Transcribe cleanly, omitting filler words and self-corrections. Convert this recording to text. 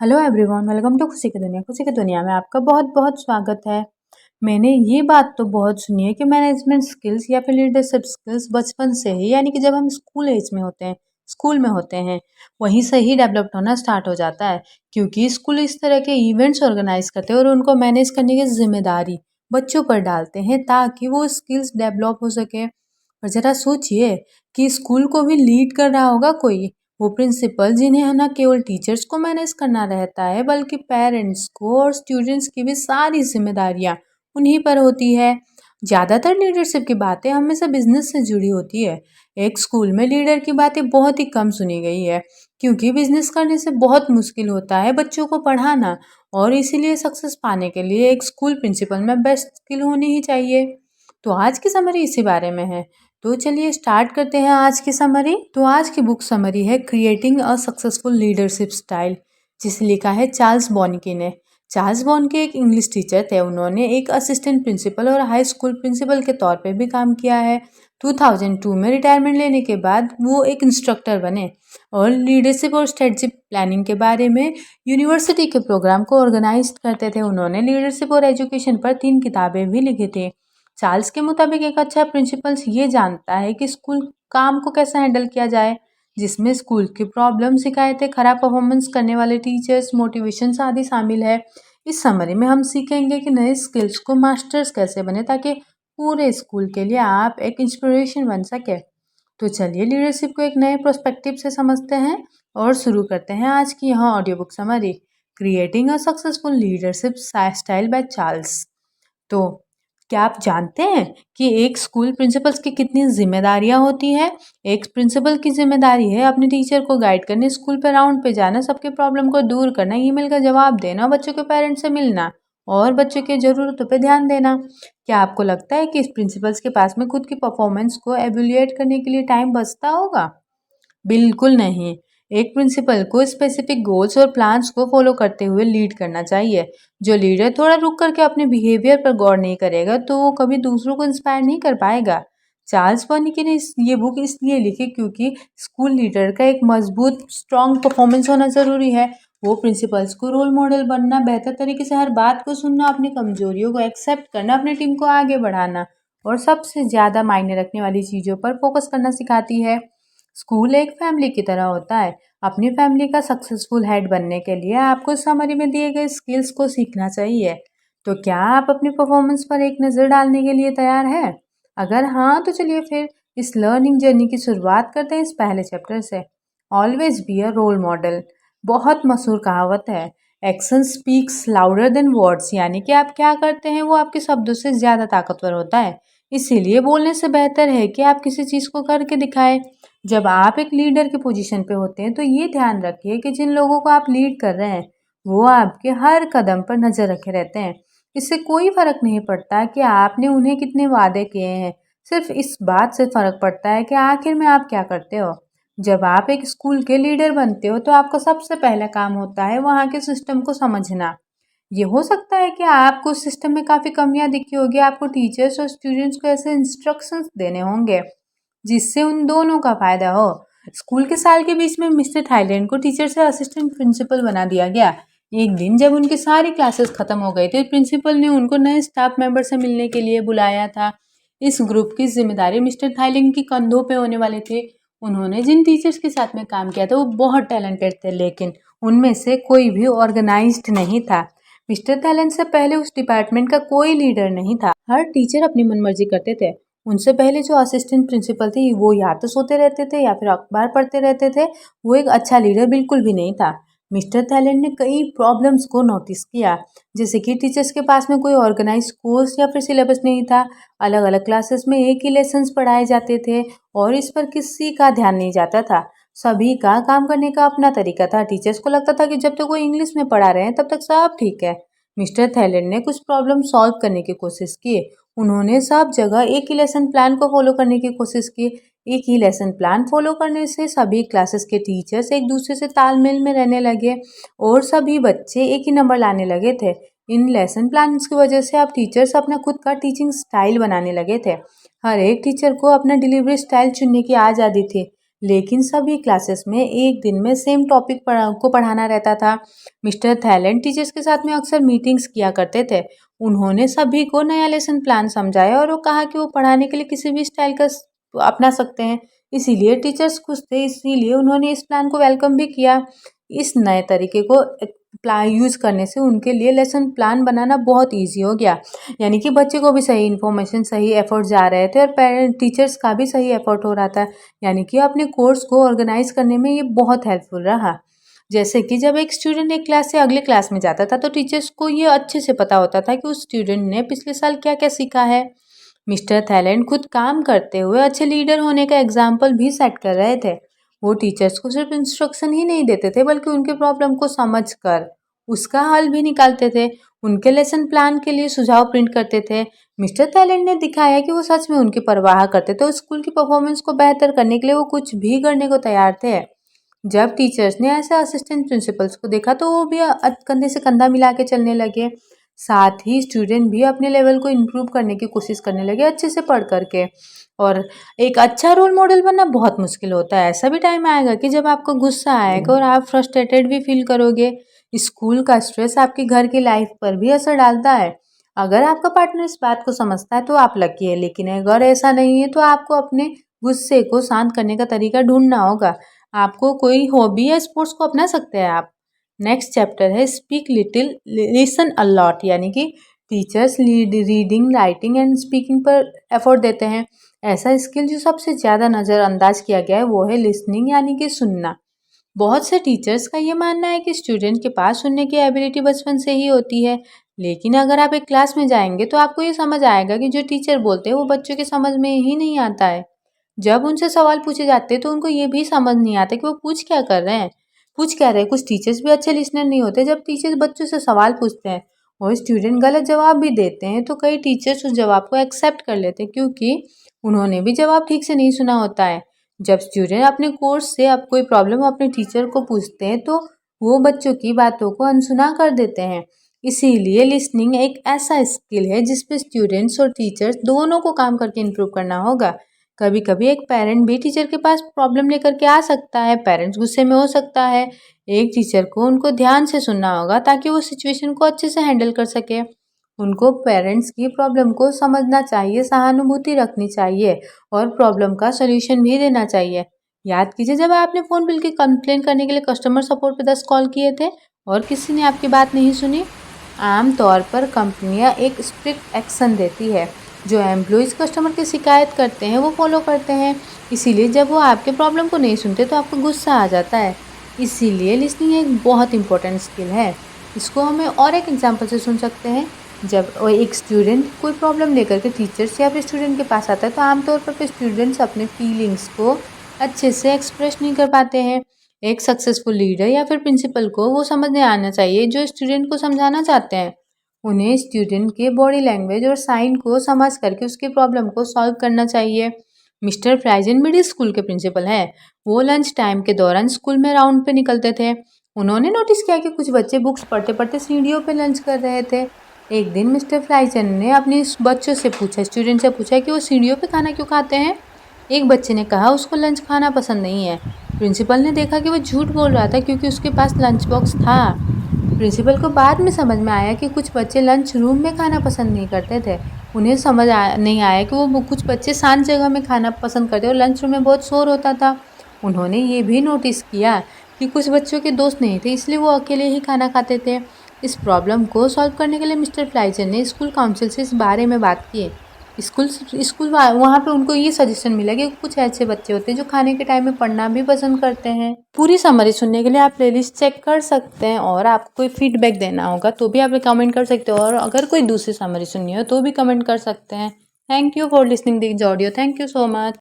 Hello everyone, welcome to खुशी की दुनिया। खुशी की दुनिया में आपका बहुत बहुत स्वागत है। मैंने ये बात तो बहुत सुनी है कि मैनेजमेंट स्किल्स या फिर लीडरशिप स्किल्स बचपन से ही, यानी कि जब हम स्कूल में होते हैं वहीं से ही डेवलप होना स्टार्ट हो जाता है। क्योंकि स्कूल इस तरह के इवेंट्स ऑर्गेनाइज करते हैं और उनको मैनेज करने की जिम्मेदारी बच्चों पर डालते हैं ताकि वो स्किल्स डेवलप हो सके। और ज़रा सोचिए कि स्कूल को भी लीड कर रहा होगा कोई, वो प्रिंसिपल जिन्हें है ना केवल टीचर्स को मैनेज करना रहता है बल्कि पेरेंट्स को और स्टूडेंट्स की भी सारी जिम्मेदारियां उन्हीं पर होती है। ज़्यादातर लीडरशिप की बातें हमेशा बिजनेस से जुड़ी होती है। एक स्कूल में लीडर की बातें बहुत ही कम सुनी गई है क्योंकि बिजनेस करने से बहुत मुश्किल होता है बच्चों को पढ़ाना, और इसीलिए सक्सेस पाने के लिए एक स्कूल प्रिंसिपल में बेस्ट स्किल होनी ही चाहिए। तो आज की समरी इसी बारे में है। तो चलिए स्टार्ट करते हैं आज की समरी। तो आज की बुक समरी है creating a successful leadership style, जिसे लिखा है चार्ल्स बॉनके ने। चार्ल्स बॉनके एक इंग्लिश टीचर थे। उन्होंने एक असिस्टेंट प्रिंसिपल और हाई स्कूल प्रिंसिपल के तौर पे भी काम किया है। 2002 में रिटायरमेंट लेने के बाद वो एक इंस्ट्रक्टर बने और लीडरशिप और स्ट्रेटजिक प्लानिंग के बारे में यूनिवर्सिटी के प्रोग्राम को ऑर्गेनाइज करते थे। उन्होंने लीडरशिप और एजुकेशन पर 3 किताबें भी लिखी थी। चार्ल्स के मुताबिक एक अच्छा प्रिंसिपल ये जानता है कि स्कूल काम को कैसे हैंडल किया जाए, जिसमें स्कूल की प्रॉब्लम, शिकायतें, खराब परफॉर्मेंस करने वाले टीचर्स, मोटिवेशन आदि शामिल है। इस समरी में हम सीखेंगे कि नए स्किल्स को मास्टर्स कैसे बने ताकि पूरे स्कूल के लिए आप एक इंस्पिरेशन बन सके। तो चलिए लीडरशिप को एक नए प्रोस्पेक्टिव से समझते हैं और शुरू करते हैं आज की यह audio book summary, creating a successful leadership style by Charles. तो क्या आप जानते हैं कि एक स्कूल प्रिंसिपल्स की कितनी जिम्मेदारियां होती है? एक प्रिंसिपल की जिम्मेदारी है अपने टीचर को गाइड करने, स्कूल पे राउंड पे जाना, सबके प्रॉब्लम को दूर करना, ईमेल का जवाब देना, बच्चों के पेरेंट्स से मिलना और बच्चों की ज़रूरतों पे ध्यान देना। क्या आपको लगता है कि इस प्रिंसिपल्स के पास में खुद की परफॉर्मेंस को एवेल्युएट करने के लिए टाइम बचता होगा? बिल्कुल नहीं। एक प्रिंसिपल को स्पेसिफिक गोल्स और प्लान्स को फॉलो करते हुए लीड करना चाहिए। जो लीडर थोड़ा रुक करके अपने बिहेवियर पर गौर नहीं करेगा तो वो कभी दूसरों को इंस्पायर नहीं कर पाएगा। चार्ल्स बर्निके ने ये बुक इसलिए लिखी क्योंकि स्कूल लीडर का एक मजबूत स्ट्रॉन्ग परफॉर्मेंस होना ज़रूरी है। वो प्रिंसिपल्स को रोल मॉडल बनना, बेहतर तरीके से हर बात को सुनना, अपनी कमजोरियों को एक्सेप्ट करना, अपनी टीम को आगे बढ़ाना और सबसे ज़्यादा मायने रखने वाली चीज़ों पर फोकस करना सिखाती है। स्कूल एक फैमिली की तरह होता है। अपनी फैमिली का सक्सेसफुल हेड बनने के लिए आपको समरी में दिए गए स्किल्स को सीखना चाहिए। तो क्या आप अपनी परफॉर्मेंस पर एक नज़र डालने के लिए तैयार हैं? अगर हाँ तो चलिए फिर इस लर्निंग जर्नी की शुरुआत करते हैं इस पहले चैप्टर से। Always be a role model. बहुत मशहूर कहावत है, action speaks louder than words, यानी कि आप क्या करते हैं वो आपके शब्दों से ज़्यादा ताकतवर होता है। इसीलिए बोलने से बेहतर है कि आप किसी चीज़ को करके दिखाएं। जब आप एक लीडर की पोजीशन पे होते हैं तो ये ध्यान रखिए कि जिन लोगों को आप लीड कर रहे हैं वो आपके हर कदम पर नज़र रखे रहते हैं। इससे कोई फर्क नहीं पड़ता कि आपने उन्हें कितने वादे किए हैं, सिर्फ इस बात से फर्क पड़ता है कि आखिर में आप क्या करते हो। जब आप एक स्कूल के लीडर बनते हो तो आपका सबसे पहला काम होता है वहाँ के सिस्टम को समझना। ये हो सकता है कि आपको उस सिस्टम में काफ़ी कमियां दिखी होगी। आपको टीचर्स और स्टूडेंट्स को ऐसे इंस्ट्रक्शंस देने होंगे जिससे उन दोनों का फायदा हो। स्कूल के साल के बीच में मिस्टर थाईलैंड को टीचर से असिस्टेंट प्रिंसिपल बना दिया गया। एक दिन जब उनकी सारी क्लासेस खत्म हो गई थी, प्रिंसिपल ने उनको नए स्टाफ मेंबर से मिलने के लिए बुलाया था। इस ग्रुप की जिम्मेदारी मिस्टर थाईलैंड की कंधों पे होने वाले थे। उन्होंने जिन टीचर्स के साथ में काम किया था वो बहुत टैलेंटेड थे, लेकिन उनमें से कोई भी ऑर्गेनाइज्ड नहीं था। मिस्टर थाईलैंड से पहले उस डिपार्टमेंट का कोई लीडर नहीं था। हर टीचर अपनी मनमर्जी करते थे। उनसे पहले जो असिस्टेंट प्रिंसिपल थी वो या तो सोते रहते थे या फिर अखबार पढ़ते रहते थे। वो एक अच्छा लीडर बिल्कुल भी नहीं था। मिस्टर थाईलैंड ने कई प्रॉब्लम्स को नोटिस किया, जैसे कि टीचर्स के पास में कोई ऑर्गेनाइज कोर्स या फिर सिलेबस नहीं था। अलग अलग क्लासेस में एक ही लेसन्स पढ़ाए जाते थे और इस पर किसी का ध्यान नहीं जाता था। सभी का काम करने का अपना तरीका था। टीचर्स को लगता था कि जब तक वो इंग्लिश में पढ़ा रहे हैं तब तक सब ठीक है। मिस्टर थाईलैंड ने कुछ प्रॉब्लम सॉल्व करने की कोशिश की। उन्होंने सब जगह एक ही लेसन प्लान को फॉलो करने की कोशिश की। एक ही लेसन प्लान फॉलो करने से सभी क्लासेस के टीचर्स एक दूसरे से तालमेल में रहने लगे और सभी बच्चे एक ही नंबर लाने लगे थे। इन लेसन प्लान्स की वजह से अब टीचर्स अपना खुद का टीचिंग स्टाइल बनाने लगे थे। हर एक टीचर को अपना डिलीवरी स्टाइल चुनने की आज़ादी थी। लेकिन सभी क्लासेस में एक दिन में सेम टॉपिक को पढ़ाना रहता था। मिस्टर थैलेंड टीचर्स के साथ में अक्सर मीटिंग्स किया करते थे। उन्होंने सभी को नया लेसन प्लान समझाया और वो कहा कि वो पढ़ाने के लिए किसी भी स्टाइल का अपना सकते हैं। इसीलिए टीचर्स खुश थे, इसीलिए उन्होंने इस प्लान को वेलकम भी किया। इस नए तरीके को यूज़ करने से उनके लिए लेसन प्लान बनाना बहुत ईजी हो गया। यानी कि बच्चे को भी सही इन्फॉर्मेशन, सही एफर्ट जा रहे थे और पेरेंट टीचर्स का भी सही एफर्ट हो रहा था। यानी कि अपने कोर्स को ऑर्गेनाइज करने में ये बहुत हेल्पफुल रहा। जैसे कि जब एक स्टूडेंट एक क्लास से अगले क्लास में जाता था तो टीचर्स को ये अच्छे से पता होता था कि उस स्टूडेंट ने पिछले साल क्या क्या सीखा है। मिस्टर थैलेंड खुद काम करते हुए अच्छे लीडर होने का एग्जाम्पल भी सेट कर रहे थे। वो टीचर्स को सिर्फ इंस्ट्रक्शन ही नहीं देते थे बल्कि उनके प्रॉब्लम को समझ कर उसका हल भी निकालते थे। उनके लेसन प्लान के लिए सुझाव प्रिंट करते थे। मिस्टर थैलेंड ने दिखाया कि वो सच में उनकी परवाह करते थे और स्कूल की परफॉर्मेंस को बेहतर करने के लिए वो कुछ भी करने को तैयार थे। जब टीचर्स ने ऐसे असिस्टेंट प्रिंसिपल्स को देखा तो वो भी कंधे से कंधा मिला के चलने लगे। साथ ही स्टूडेंट भी अपने लेवल को इम्प्रूव करने की कोशिश करने लगे अच्छे से पढ़ करके। और एक अच्छा रोल मॉडल बनना बहुत मुश्किल होता है। ऐसा भी टाइम आएगा कि जब आपको गुस्सा आएगा और आप फ्रस्ट्रेटेड भी फील करोगे। स्कूल का स्ट्रेस आपकी घर की लाइफ पर भी असर डालता है। अगर आपका पार्टनर इस बात को समझता है तो आप लकी है, लेकिन अगर ऐसा नहीं है तो आपको अपने गुस्से को शांत करने का तरीका ढूंढना होगा। आपको कोई हॉबी या स्पोर्ट्स को अपना सकते हैं आप। नेक्स्ट चैप्टर है speak little listen a lot, यानी कि teachers reading, writing and speaking पर एफर्ट देते हैं। ऐसा स्किल जो सबसे ज़्यादा नज़रअंदाज किया गया है वो है लिसनिंग, यानी कि सुनना। बहुत से टीचर्स का ये मानना है कि स्टूडेंट के पास सुनने की एबिलिटी बचपन से ही होती है, लेकिन अगर आप एक क्लास में जाएंगे तो आपको ये समझ आएगा कि जो टीचर बोलते हैं वो बच्चों की समझ में ही नहीं आता है। जब उनसे सवाल पूछे जाते हैं तो उनको ये भी समझ नहीं आता कि वो पूछ क्या कर रहे हैं, पूछ क्या रहे हैं। कुछ टीचर्स भी अच्छे लिसनर नहीं होते। जब टीचर्स बच्चों से सवाल पूछते हैं और स्टूडेंट गलत जवाब भी देते हैं तो कई टीचर्स उस जवाब को एक्सेप्ट कर लेते हैं क्योंकि उन्होंने भी जवाब ठीक से नहीं सुना होता है। जब स्टूडेंट अपने कोर्स से अब कोई प्रॉब्लम अपने टीचर को पूछते हैं तो वो बच्चों की बातों को अनसुना कर देते हैं। इसीलिए लिसनिंग एक ऐसा स्किल है जिस पे स्टूडेंट्स और टीचर्स दोनों को काम करके इम्प्रूव करना होगा। कभी कभी एक पेरेंट भी टीचर के पास प्रॉब्लम लेकर के आ सकता है, पेरेंट्स गुस्से में हो सकता है। एक टीचर को उनको ध्यान से सुनना होगा ताकि वो सिचुएशन को अच्छे से हैंडल कर सके। उनको पेरेंट्स की प्रॉब्लम को समझना चाहिए, सहानुभूति रखनी चाहिए और प्रॉब्लम का सॉल्यूशन भी देना चाहिए। याद कीजिए जब आपने फ़ोन बिल की कंप्लेन करने के लिए कस्टमर सपोर्ट पे 10 कॉल किए थे और किसी ने आपकी बात नहीं सुनी। आमतौर पर कंपनियां एक स्ट्रिक्ट एक्शन देती है। जो एम्प्लॉयज़ कस्टमर की शिकायत करते हैं वो फॉलो करते हैं। इसीलिए जब वो आपके प्रॉब्लम को नहीं सुनते तो आपको गुस्सा आ जाता है। इसीलिए लिसनिंग एक बहुत इंपॉर्टेंट स्किल है। इसको हमें और एक एग्जांपल से सुन सकते हैं। जब एक स्टूडेंट कोई प्रॉब्लम लेकर के टीचर्स या फिर स्टूडेंट के पास आता है तो आमतौर पर स्टूडेंट्स अपने फीलिंग्स को अच्छे से एक्सप्रेस नहीं कर पाते हैं। एक सक्सेसफुल लीडर या फिर प्रिंसिपल को वो समझने आना चाहिए जो स्टूडेंट को समझाना चाहते हैं। उन्हें स्टूडेंट के बॉडी लैंग्वेज और साइन को समझ करके उसकी प्रॉब्लम को सॉल्व करना चाहिए। मिस्टर फ्राइजन मिडिल स्कूल के प्रिंसिपल हैं। वो लंच टाइम के दौरान स्कूल में राउंड पे निकलते थे। उन्होंने नोटिस किया कि कुछ बच्चे बुक्स पढ़ते पढ़ते सीढ़ियों पे लंच कर रहे थे। एक दिन मिस्टर फ्राइजन ने अपने बच्चों से पूछा, स्टूडेंट से पूछा कि वो सीढ़ियों पे खाना क्यों खाते हैं। एक बच्चे ने कहा उसको लंच खाना पसंद नहीं है। प्रिंसिपल ने देखा कि वो झूठ बोल रहा था क्योंकि उसके पास लंच बॉक्स था। प्रिंसिपल को बाद में समझ में आया कि कुछ बच्चे लंच रूम में खाना पसंद नहीं करते थे। उन्हें नहीं आया कि वो कुछ बच्चे शांत जगह में खाना पसंद करते और लंच रूम में बहुत शोर होता था। उन्होंने ये भी नोटिस किया कि कुछ बच्चों के दोस्त नहीं थे, इसलिए वो अकेले ही खाना खाते थे। इस प्रॉब्लम को सॉल्व करने के लिए मिस्टर फ्लाइजर ने स्कूल काउंसिल से इस बारे में बात की। वहाँ पे उनको ये सजेशन मिला कि कुछ ऐसे बच्चे होते हैं जो खाने के टाइम में पढ़ना भी पसंद करते हैं। पूरी समरी सुनने के लिए आप प्लेलिस्ट चेक कर सकते हैं और आपको कोई फीडबैक देना होगा तो भी आप कमेंट कर सकते हो और अगर कोई दूसरी समरी सुननी हो तो भी कमेंट कर सकते हैं। Thank you for listening this audio. Thank you so much.